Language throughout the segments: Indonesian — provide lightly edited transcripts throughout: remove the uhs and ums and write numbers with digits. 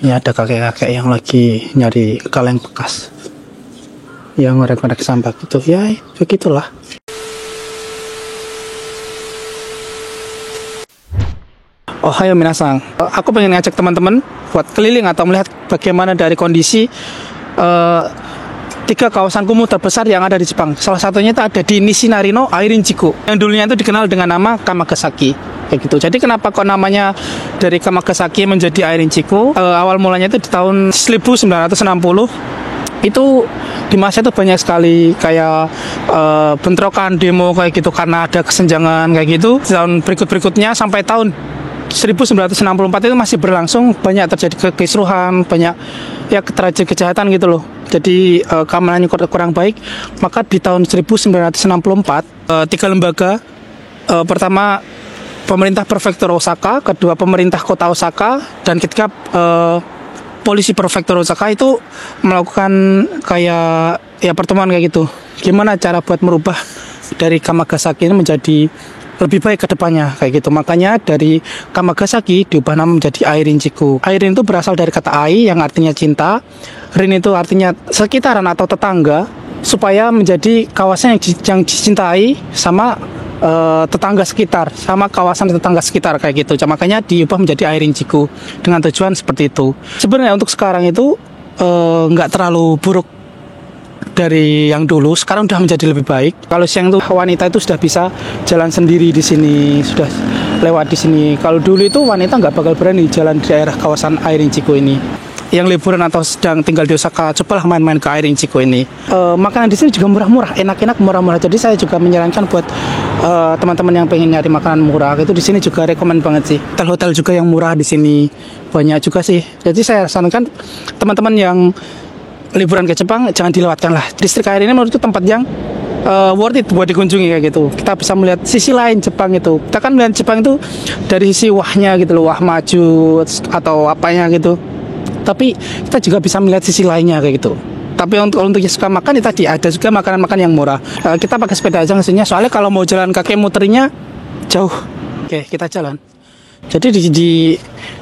Ini ada kakek-kakek yang lagi nyari kaleng bekas, yang ngorek-ngorek sampah gitu. Ya, begitulah. Oh, hayo minasang. Aku pengen ngajak teman-teman buat keliling atau melihat bagaimana dari kondisi tiga kawasan kumuh terbesar yang ada di Jepang. Salah satunya itu ada di Nishinari no Airinchiku, yang dulunya itu dikenal dengan nama Kamagasaki. Kayak gitu. Jadi kenapa kok namanya dari Kamagasaki menjadi Airinchiku? Awal mulanya itu di tahun 1960. Itu di masa itu banyak sekali kayak bentrokan, demo kayak gitu karena ada kesenjangan kayak gitu. Tahun berikut-berikutnya sampai tahun 1964 itu masih berlangsung, banyak terjadi kekisruhan, banyak ya terjadi kejahatan gitu loh. Jadi keamanannya kurang baik. Maka di tahun 1964 tiga lembaga, pertama pemerintah prefektur Osaka, kedua pemerintah kota Osaka, dan ketiga polisi prefektur Osaka itu melakukan kayak ya pertemuan kayak gitu. Gimana cara buat merubah dari Kamagasaki ini menjadi lebih baik ke depannya kayak gitu. Makanya dari Kamagasaki diubah nama menjadi Airinchiku. Airin itu berasal dari kata ai yang artinya cinta. Rin itu artinya sekitaran atau tetangga, supaya menjadi kawasan yang dicintai sama tetangga sekitar, sama kawasan tetangga sekitar kayak gitu. Makanya diubah menjadi Airinchiku dengan tujuan seperti itu. Sebenarnya untuk sekarang itu nggak terlalu buruk dari yang dulu, sekarang udah menjadi lebih baik. Kalau siang tuh wanita itu sudah bisa jalan sendiri di sini, sudah lewat di sini. Kalau dulu itu wanita nggak bakal berani jalan di daerah kawasan Airinchiku ini. Yang liburan atau sedang tinggal di Osaka, cobalah main-main ke Airinchiku ini. Makanan di sini juga murah-murah, enak-enak, murah-murah. Jadi saya juga menyarankan buat teman-teman yang pengen nyari makanan murah, itu di sini juga rekomen banget sih. Hotel-hotel juga yang murah di sini banyak juga sih. Jadi saya sarankan teman-teman yang liburan ke Jepang jangan dilewatkan lah. Distrik Air ini menurutku tempat yang worth it buat dikunjungi kayak gitu. Kita bisa melihat sisi lain Jepang itu. Kita kan melihat Jepang itu dari sisi wahnya gitu loh, wah maju atau apanya gitu. Tapi kita juga bisa melihat sisi lainnya kayak gitu. Tapi untuk yang suka makan, tadi ada juga makanan-makanan yang murah. Kita pakai sepeda aja ngasihnya, soalnya kalau mau jalan kaki muternya jauh. Oke, kita jalan. Jadi di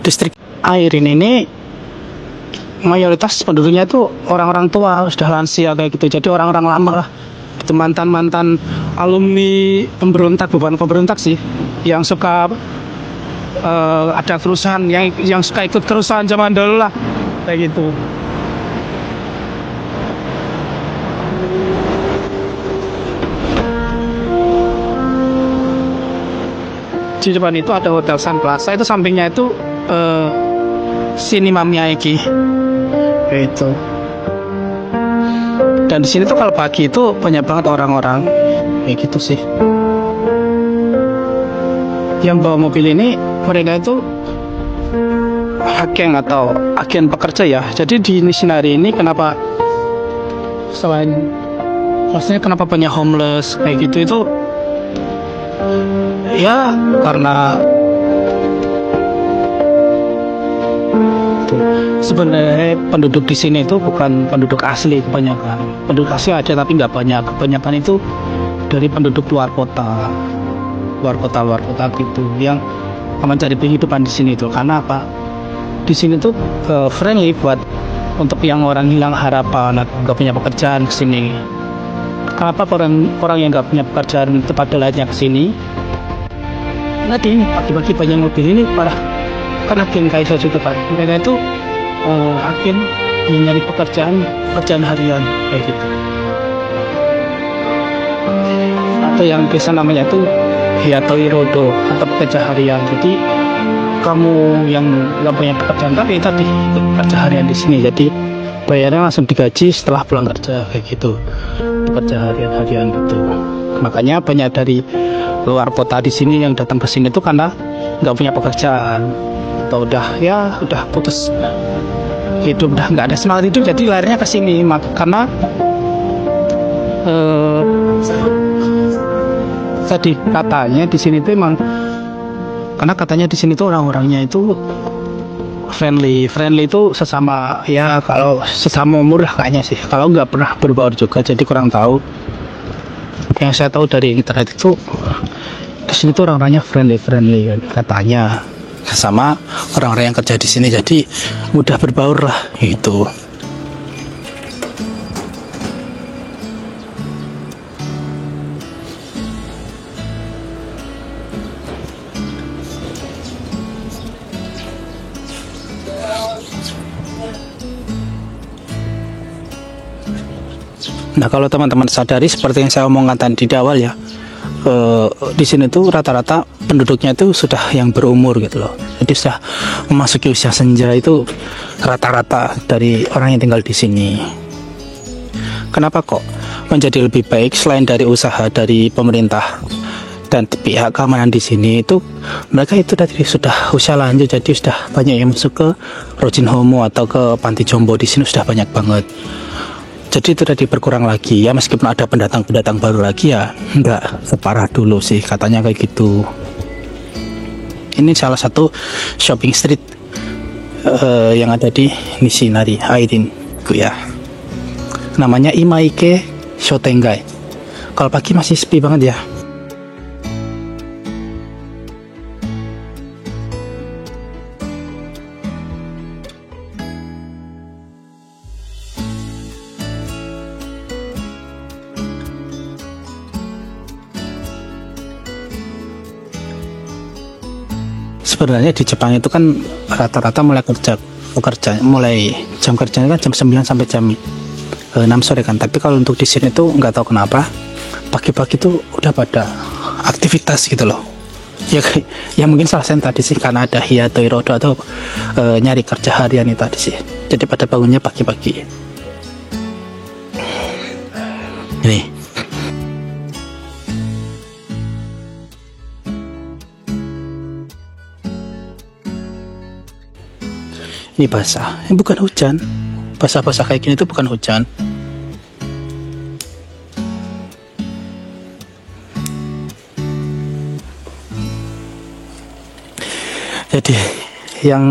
distrik Airin ini mayoritas penduduknya itu orang-orang tua, sudah lansia kayak gitu. Jadi orang-orang lama lah. Itu mantan-mantan alumni pemberontak, bukan pemberontak sih, yang suka ada kerusuhan, yang suka ikut kerusuhan zaman dulu lah kayak gitu. Di depan itu ada Hotel Sun Plaza, itu sampingnya itu Cinema Miyagi itu. Dan di sini tuh kalau pagi itu banyak banget orang-orang kayak gitu sih. Yang bawa mobil ini mereka itu agen atau agen pekerja ya. Jadi di Nishinari ini kenapa selain maksudnya kenapa banyak homeless kayak gitu itu ya karena sebenarnya penduduk di sini itu bukan penduduk asli kebanyakan. Penduduk asli ada tapi nggak banyak. Kebanyakan itu dari penduduk luar kota gitu yang mencari penghidupan di sini itu. Karena apa? Di sini tuh friendly buat untuk yang orang hilang harapan atau nggak punya pekerjaan ke sini. Kenapa orang yang nggak punya pekerjaan itu pada lainnya ke sini? Nanti pagi-pagi banyak mobil ini karena agen kayak saya juga kan. Mereka itu agen nyari pekerjaan harian kayak gitu. Atau yang biasa namanya itu Hiyato Irodo atau pekerja harian. Jadi kamu yang nggak punya pekerjaan tapi tadi pekerja harian di sini, jadi bayarnya langsung digaji setelah pulang kerja kayak gitu. Pekerja harian gitu. Makanya banyak dari luar kota di sini yang datang ke sini itu karena nggak punya pekerjaan atau udah putus hidup, udah nggak ada semangat hidup, jadi larinya ke sini. Karena tadi katanya di sini tuh emang karena katanya di sini tuh orang-orangnya itu friendly itu sesama ya, kalau sesama murah kayaknya sih, kalau nggak pernah berbaur juga, jadi kurang tahu. Yang saya tahu dari internet itu di sini tuh orang-orangnya friendly katanya sama orang-orang yang kerja di sini, jadi mudah berbaur lah gitu. Nah, kalau teman-teman sadari seperti yang saya omongkan tadi di awal ya, di sini tuh rata-rata penduduknya itu sudah yang berumur gitu loh. Jadi sudah memasuki usia senja itu rata-rata dari orang yang tinggal di sini. Kenapa kok menjadi lebih baik selain dari usaha dari pemerintah dan pihak keamanan di sini itu, mereka itu tadi sudah usia lanjut, jadi sudah banyak yang masuk ke Rojin Homo atau ke panti jompo di sini sudah banyak banget. Jadi itu tadi berkurang lagi ya, meskipun ada pendatang-pendatang baru lagi ya nggak separah dulu sih katanya kayak gitu. Ini salah satu shopping street yang ada di Nishinari Airin ya. Namanya Imaike Shotengai. Kalau pagi masih sepi banget ya. Sebenarnya di Jepang itu kan rata-rata mulai mulai jam kerjanya kan jam 9 sampai jam 6 sore kan. Tapi kalau untuk di sini tuh nggak tahu kenapa pagi-pagi tuh udah pada aktivitas gitu loh. Ya mungkin salah saya tadi sih karena ada hiato irodo atau nyari kerja harian itu tadi sih. Jadi pada bangunnya pagi-pagi. Ini basah, ini bukan hujan. Basah-basah kayak gini tuh bukan hujan. Jadi yang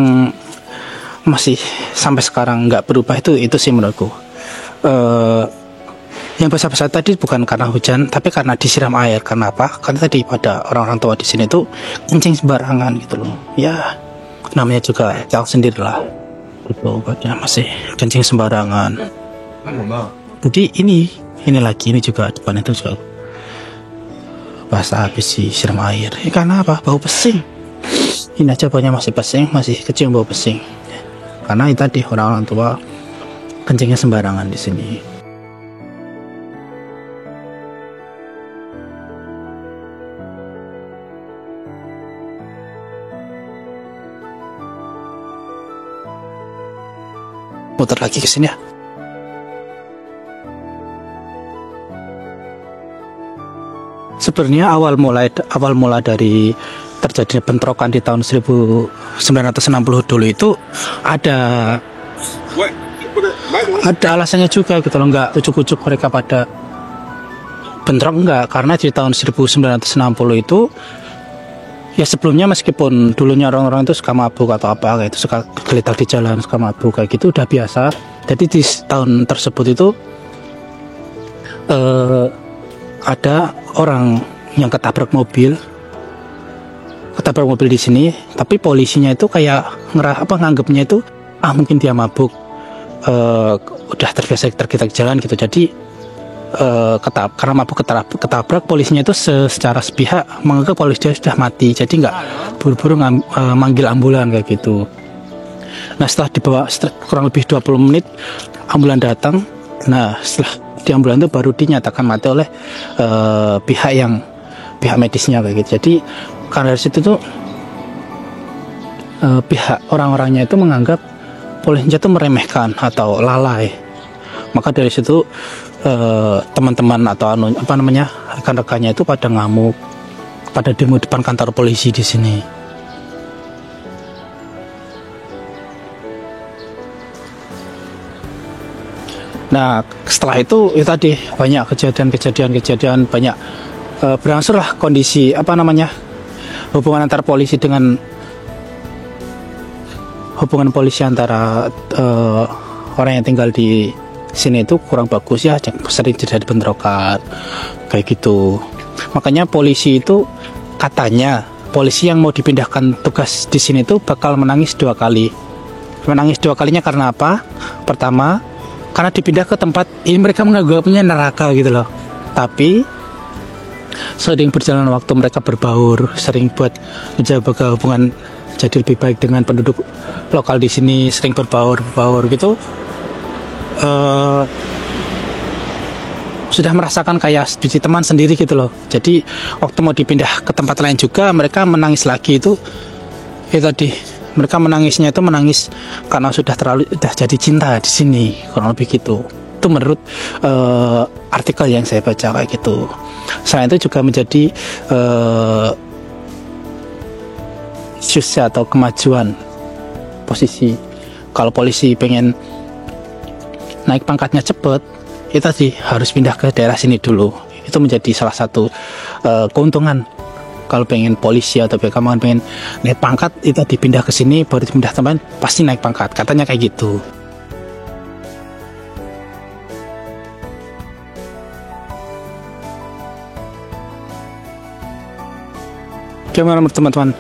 masih sampai sekarang nggak berubah itu sih menurutku. Yang basah-basah tadi bukan karena hujan, tapi karena disiram air. Karena apa? Karena tadi pada orang-orang tua di sini tuh kencing sembarangan gitu loh. Ya namanya juga tahu sendiri lah. Gitu, masih kencing sembarangan. Jadi ini juga depan itu juga basah habis siram air. Karena apa? Bau pesing. Ini aja baunya masih pesing, masih kecium bau pesing. Karena itu tadi orang-orang tua kencingnya sembarangan di sini. Muter lagi ke sini ya. Sebenarnya awal mula dari terjadinya bentrokan di tahun 1960 dulu itu ada alasannya juga gitu loh, nggak ujuk-ujuk mereka pada bentrok, enggak, karena di tahun 1960 itu ya sebelumnya meskipun dulunya orang-orang itu suka mabuk atau apa kayak itu, suka geletak di jalan, suka mabuk kayak gitu udah biasa. Jadi di tahun tersebut itu ada orang yang ketabrak mobil di sini, tapi polisinya itu kayak nganggapnya itu mungkin dia mabuk, udah terbiasa tergeletak di jalan gitu. Jadi karena mabuk ketabrak, polisinya itu secara sepihak menganggap polisi dia sudah mati, jadi nggak buru-buru manggil ambulan kayak gitu. Nah setelah dibawa kurang lebih 20 menit ambulan datang. Nah setelah di ambulan itu baru dinyatakan mati oleh pihak medisnya kayak gitu. Jadi karena dari situ tuh pihak orang-orangnya itu menganggap polisinya itu meremehkan atau lalai. Maka dari situ teman-teman atau rekan-rekannya itu pada ngamuk, pada demo depan kantor polisi di sini. Nah setelah itu tadi banyak kejadian banyak berangsurlah kondisi hubungan antar polisi dengan antara orang yang tinggal di sini itu kurang bagus ya, sering terjadi bentrokan kayak gitu. Makanya polisi itu katanya polisi yang mau dipindahkan tugas di sini tuh bakal menangis 2 kali. Menangis 2 kalinya karena apa? Pertama, karena dipindah ke tempat ini mereka menganggapnya neraka gitu loh. Tapi sering berjalan waktu mereka berbaur, sering buat menjaga hubungan jadi lebih baik dengan penduduk lokal di sini, sering berbaur gitu. Sudah merasakan kayak jadi teman sendiri gitu loh. Jadi waktu mau dipindah ke tempat lain juga mereka menangis lagi itu tadi mereka menangisnya itu menangis karena sudah jadi cinta di sini, kurang lebih gitu. Itu menurut artikel yang saya baca kayak gitu. Selain itu juga menjadi isu atau kemajuan posisi. Kalau polisi pengen naik pangkatnya cepet, itu tadi harus pindah ke daerah sini dulu. Itu menjadi salah satu keuntungan kalau pengen polisi atau kamu pengen naik pangkat, itu dipindah ke sini baru dipindah teman pasti naik pangkat, katanya kayak gitu. Gimana menurut teman-teman?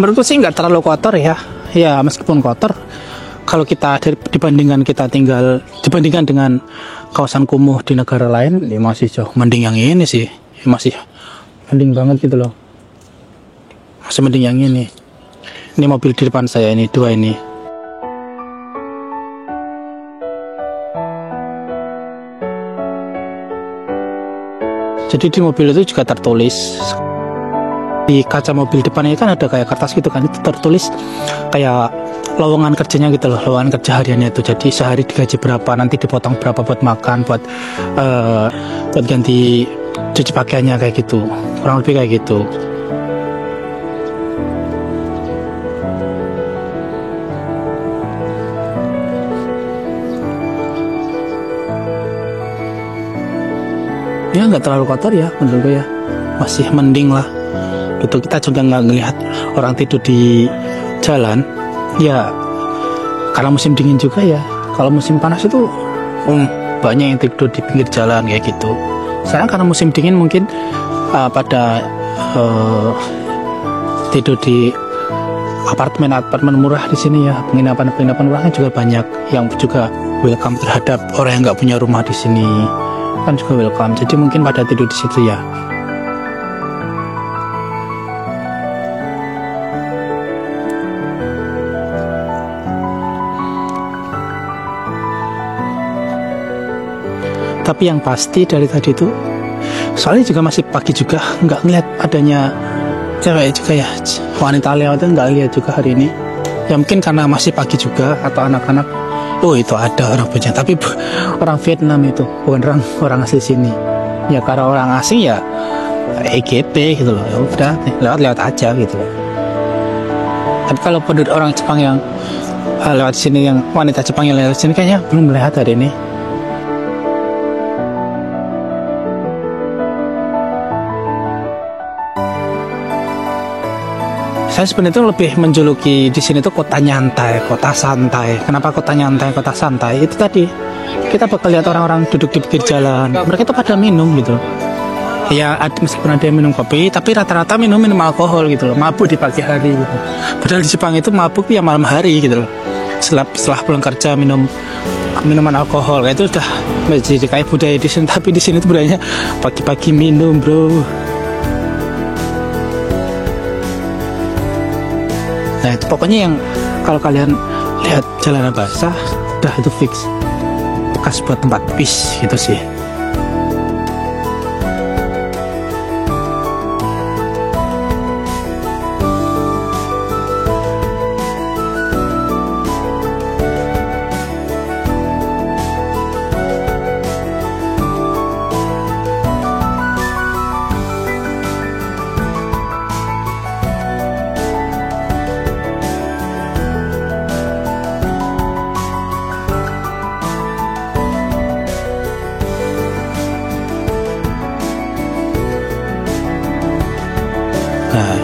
Menurutku sih nggak terlalu kotor ya. Ya meskipun kotor, kalau kita dibandingkan dengan kawasan kumuh di negara lain, ya masih jauh mending yang ini sih. Ya masih mending banget gitu loh. Masih mending yang ini. Ini mobil di depan saya ini, 2 ini. Jadi di mobil itu juga tertulis, di kaca mobil depannya kan ada kayak kertas gitu kan, itu tertulis kayak lowongan kerjanya gitu loh, lowongan kerja hariannya itu. Jadi sehari digaji berapa, nanti dipotong berapa buat makan, buat ganti cuci pakaiannya kayak gitu, kurang lebih kayak gitu. Ya nggak terlalu kotor ya menurutku ya, masih mending lah. Betul, kita juga nggak ngelihat orang tidur di jalan ya, karena musim dingin juga ya. Kalau musim panas itu banyak yang tidur di pinggir jalan kayak gitu. Sekarang karena musim dingin mungkin pada tidur di apartemen murah di sini ya, penginapan murahnya juga banyak yang juga welcome terhadap orang yang nggak punya rumah di sini, kan juga welcome. Jadi mungkin pada tidur di situ ya. Tapi yang pasti dari tadi itu, soalnya juga masih pagi juga, nggak ngeliat adanya cewek juga ya, wanita lewat itu nggak lihat juga hari ini. Ya mungkin karena masih pagi juga, atau anak-anak, oh itu ada orang punya, tapi orang Vietnam itu, bukan orang asli sini. Ya karena orang asing ya EGP gitu loh, ya udah lewat aja gitu loh. Tapi kalau penduduk orang Jepang yang lewat sini, yang wanita Jepang yang lewat sini kayaknya belum melihat hari ini. Saya sebenarnya itu lebih menjuluki di sini tuh kota nyantai, kota santai. Kenapa kota nyantai, kota santai? Itu tadi kita bakal lihat orang-orang duduk di pinggir jalan. Mereka tuh pada minum gitu. Ya meskipun ada yang minum kopi, tapi rata-rata minum alkohol gitu loh. Mabuk di pagi hari gitu. Padahal di Jepang itu mabuk ya malam hari gitu loh. Setelah pulang kerja minum minuman alkohol, itu udah menjadi kayak budaya di sini. Tapi di sini tuh budayanya pagi-pagi minum, bro. Nah itu pokoknya yang kalau kalian lihat jalanan basah, udah itu fix bekas buat tempat pis gitu sih.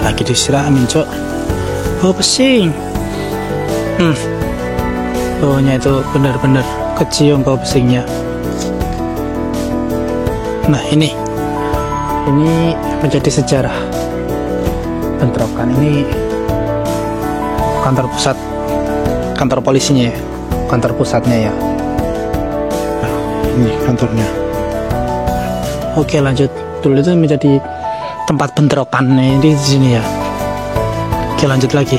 Lagi disiramin cok. Oh pesing. Baunya itu benar-benar kecium bau pesingnya. Nah ini menjadi sejarah bentrokan. Ini kantor pusat, kantor polisinya ya, kantor pusatnya ya. Nah, ini kantornya. Oke, lanjut. Dulu itu menjadi tempat bentrokan di sini ya. Oke, lanjut lagi.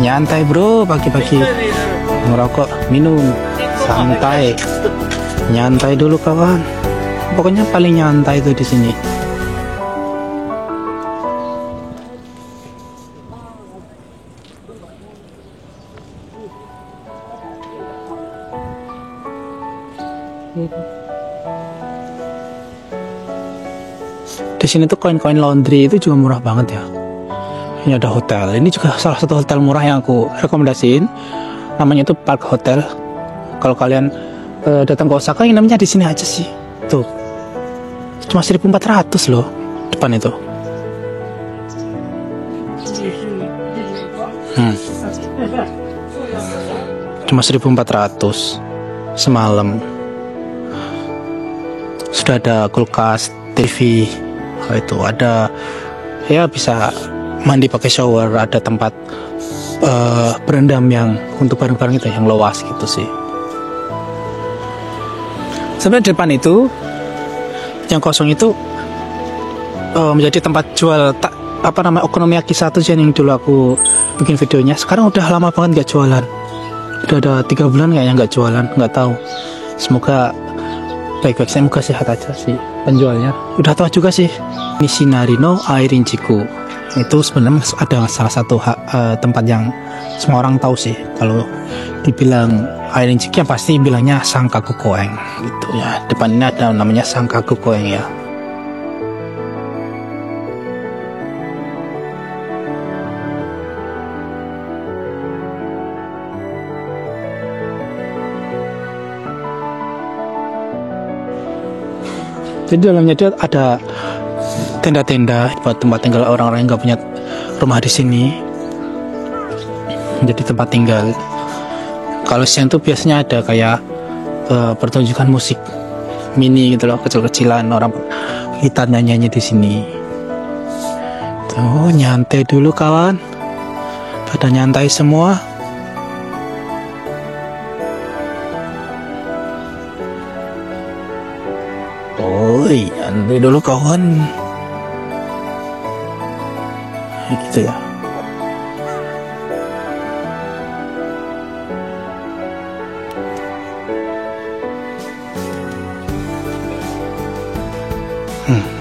Nyantai bro, pagi-pagi ngerokok, minum, santai, nyantai dulu kawan. Pokoknya paling nyantai itu di sini. Di sini tuh koin-koin laundry itu juga murah banget ya. Ini ada hotel. Ini juga salah satu hotel murah yang aku rekomendasiin. Namanya itu Park Hotel. Kalau kalian datang ke Osaka, yang namanya di sini aja sih. Tuh, cuma 1.400 loh depan itu. Cuma 1.400 semalam. Sudah ada kulkas, TV, itu ada ya, bisa mandi pakai shower, ada tempat berendam yang untuk barang-barang itu yang luas gitu sih. Sebenarnya depan itu yang kosong itu menjadi tempat jual okonomiyaki satu yang dulu aku bikin videonya. Sekarang udah lama banget nggak jualan, udah ada 3 bulan kayaknya nggak jualan, nggak tahu. Semoga baik-baik, semoga sehat aja sih penjualnya. Udah tahu juga sih, Nishinari no Airinchiku itu sebenarnya ada salah satu tempat yang semua orang tahu sih. Kalau dibilang Airinchiku yang pasti bilangnya Sankaku Koen gitu ya. Depan ini ada namanya Sankaku Koen ya. Jadi dalamnya itu ada tenda-tenda buat tempat tinggal orang-orang yang nggak punya rumah di sini. Jadi tempat tinggal. Kalau siang tuh biasanya ada kayak pertunjukan musik mini gitu loh, kecil-kecilan, orang kita nyanyi di sini. Tuh, nyantai dulu kawan. Pada nyantai semua. Oi, nyantai dulu kawan. Gitu ya.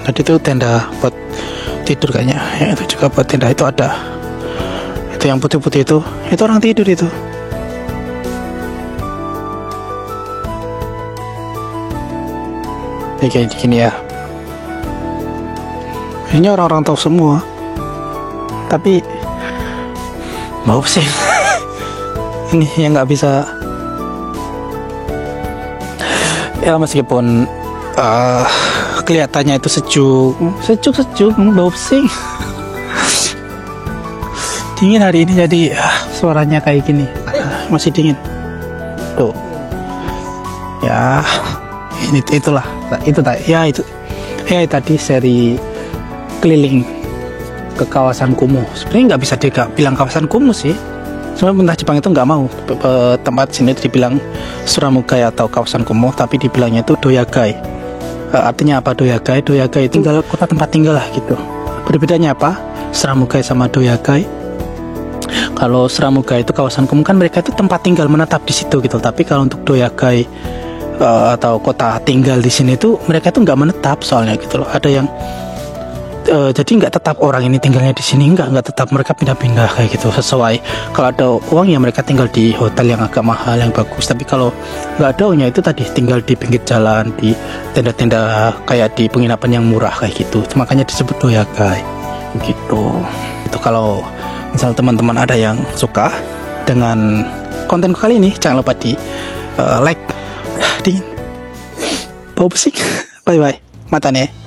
Tadi itu tenda buat tidur kayaknya. Ya, itu juga buat tenda, itu ada. Itu yang putih-putih itu orang tidur itu. Ya, kayak gini ya. Ini orang-orang tahu semua. Tapi mau sih. Ini yang nggak bisa. Ya meskipun kelihatannya itu sejuk, bau pesing. Dingin hari ini, jadi suaranya kayak gini. Masih dingin. Tuh. Ya, itulah. Ya tadi seri keliling ke kawasan kumuh. Sebenarnya nggak bisa bilang kawasan kumuh sih. Sebenarnya pemerintah Jepang itu nggak mau tempat sini dibilang Suramugai atau kawasan kumuh, tapi dibilangnya itu Doyagai. Artinya apa Doyagai? Doyagai itu tinggal kota tempat tinggal lah gitu. Berbedanya apa? Suramugai sama Doyagai. Kalau Suramugai itu kawasan kumuh kan mereka itu tempat tinggal, menetap di situ gitu. Tapi kalau untuk Doyagai atau kota tinggal di sini tuh mereka itu nggak menetap soalnya gitu loh. Ada yang jadi nggak tetap orang ini tinggalnya di sini, nggak tetap, mereka pindah-pindah kayak gitu sesuai. Kalau ada uang ya mereka tinggal di hotel yang agak mahal, yang bagus. Tapi kalau nggak ada uangnya itu tadi tinggal di pinggir jalan, di tenda-tenda kayak di penginapan yang murah kayak gitu. Makanya disebut Doyagai gitu. Itu kalau misal teman-teman ada yang suka dengan konten kali ini, jangan lupa di like, di bau pesik. Bye bye, mata nih.